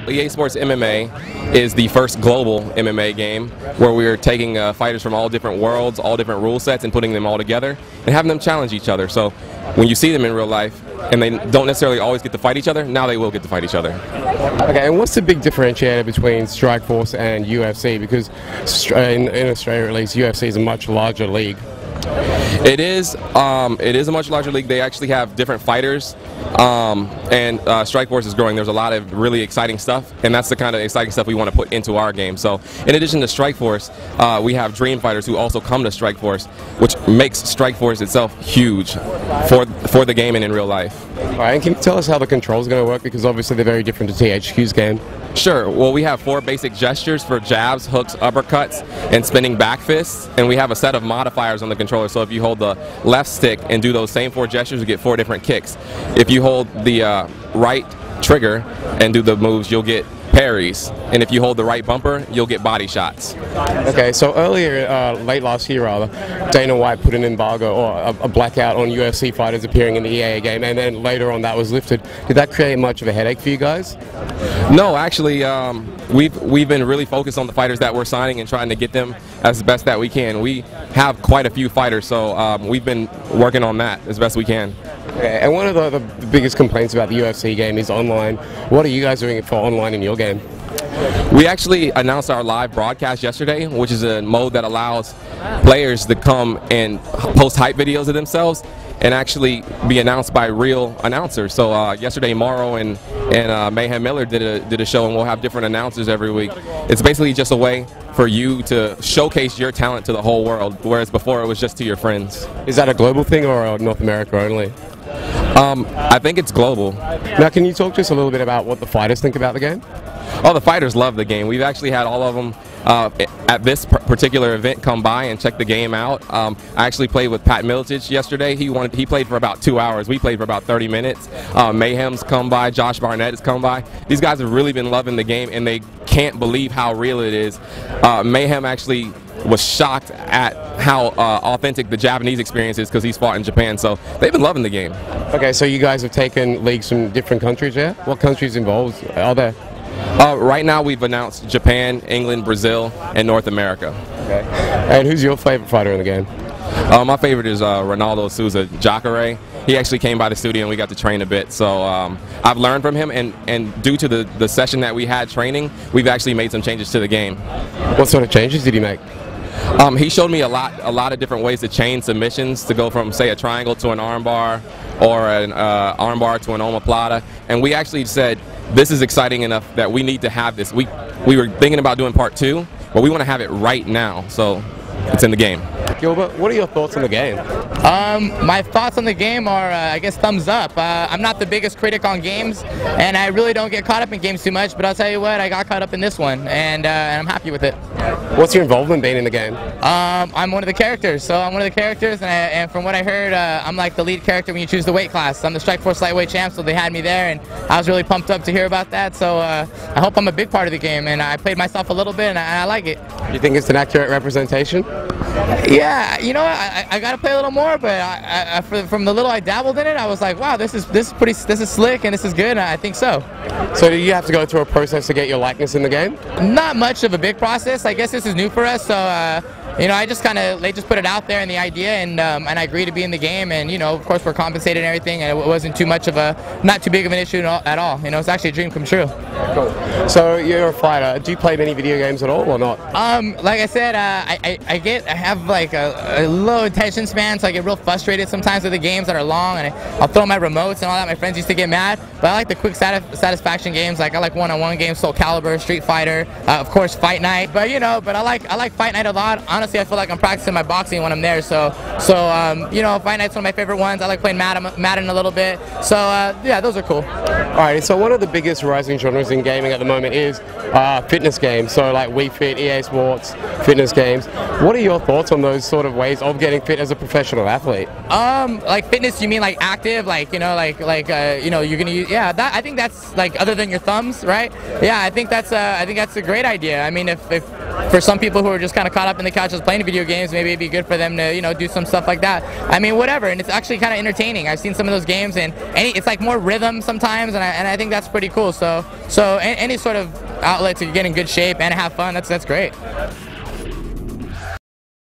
EA Sports MMA is the first global MMA game where we're taking fighters from all different worlds, all different rule sets, and putting them all together and having them challenge each other. So when you see them in real life and they don't necessarily always get to fight each other, now they will get to fight each other. Okay, and what's the big differentiator between Strikeforce and UFC? Because in Australia, at least, UFC is a much larger league. It is a much larger league. They actually have different fighters, and Strikeforce is growing. There's a lot of really exciting stuff, and that's the kind of exciting stuff we want to put into our game. So in addition to Strikeforce, we have Dream Fighters who also come to Strikeforce, which makes Strikeforce itself huge for the game and in real life. All right, and can you tell us how the controls are going to work? Because obviously they're very different to THQ's game. Sure. Well, we have 4 basic gestures for jabs, hooks, uppercuts, and spinning back fists, and we have a set of modifiers on the controller. So if you hold the left stick and do those same 4 gestures, you get 4 different kicks. If you hold the right trigger and do the moves, you'll get parries, and if you hold the right bumper, you'll get body shots. Okay, so earlier, late last year rather, Dana White put an embargo or a blackout on UFC fighters appearing in the EA game, and then later on that was lifted. Did that create much of a headache for you guys? No, actually, we've been really focused on the fighters that we're signing and trying to get them as best that we can. We have quite a few fighters, so we've been working on that as best we can. Okay, and one of the biggest complaints about the UFC game is online. What are you guys doing for online in your game? We actually announced our live broadcast yesterday, which is a mode that allows players to come and post hype videos of themselves and actually be announced by real announcers. So yesterday, Morrow and Mayhem Miller did a show, and we'll have different announcers every week. It's basically just a way for you to showcase your talent to the whole world, whereas before it was just to your friends. Is that a global thing or North America only? I think it's global. Now, can you talk to us a little bit about what the fighters think about the game? Oh, the fighters love the game. We've actually had all of them at this particular event come by and check the game out. I actually played with Pat Miletich yesterday. He played for about 2 hours. We played for about 30 minutes. Mayhem's come by. Josh Barnett has come by. These guys have really been loving the game, and they can't believe how real it is. Mayhem actually was shocked at how authentic the Japanese experience is because he's fought in Japan. So they've been loving the game. Okay, so you guys have taken leagues from different countries, yeah? What countries involved are there? Right now we've announced Japan, England, Brazil, and North America. Okay. And who's your favorite fighter in the game? My favorite is Ronaldo Souza Jacare. He actually came by the studio and we got to train a bit. So I've learned from him, and due to the session that we had training, we've actually made some changes to the game. What sort of changes did he make? He showed me a lot of different ways to chain submissions, to go from, say, a triangle to an armbar, or an armbar to an omoplata. And we actually said, this is exciting enough that we need to have this. We were thinking about doing part 2, but we want to have it right now, so it's in the game. Gilbert, what are your thoughts on the game? My thoughts on the game are, I guess, thumbs up. I'm not the biggest critic on games, and I really don't get caught up in games too much, but I'll tell you what, I got caught up in this one, and I'm happy with it. What's your involvement been in the game? I'm one of the characters, and from what I heard, I'm like the lead character when you choose the weight class. I'm the Strikeforce lightweight champ, so they had me there, and I was really pumped up to hear about that, so I hope I'm a big part of the game, and I played myself a little bit, and I like it. You think it's an accurate representation? Yeah, you know, I got to play a little more, but from the little I dabbled in it, I was like, wow, this is slick and this is good, and I think so. So do you have to go through a process to get your likeness in the game? Not much of a big process. I guess this is new for us, so you know, they just put it out there and the idea, and I agree to be in the game, and you know, of course we're compensated and everything, and it wasn't not too big of an issue at all. You know, it's actually a dream come true. Cool. So you're a fighter. Do you play many video games at all or not? Like I said, I have like a low attention span, so I get real frustrated sometimes with the games that are long, and I'll throw my remotes and all that. My friends used to get mad, but I like the quick satisfaction games. Like I like one-on-one games, Soul Calibur, Street Fighter, of course Fight Night. But you know, I like Fight Night a lot. Honestly, I feel like I'm practicing my boxing when I'm there. So you know, Fight Night's one of my favorite ones. I like playing Madden a little bit. So yeah, those are cool. All right. So one of the biggest rising genres in gaming at the moment is fitness games. So like Wii Fit, EA Sports, fitness games. What are your thoughts on those sort of ways of getting fit as a professional athlete? Like fitness, you mean like active, like you know, you know, you're gonna use, yeah. I think that's like other than your thumbs, right? Yeah, I think that's a great idea. I mean, if for some people who are just kind of caught up in the couches playing video games, maybe it'd be good for them to, you know, do some stuff like that. I mean, whatever, and it's actually kind of entertaining. I've seen some of those games, and it's like more rhythm sometimes, and I think that's pretty cool. So any sort of outlet to get in good shape and have fun, that's great.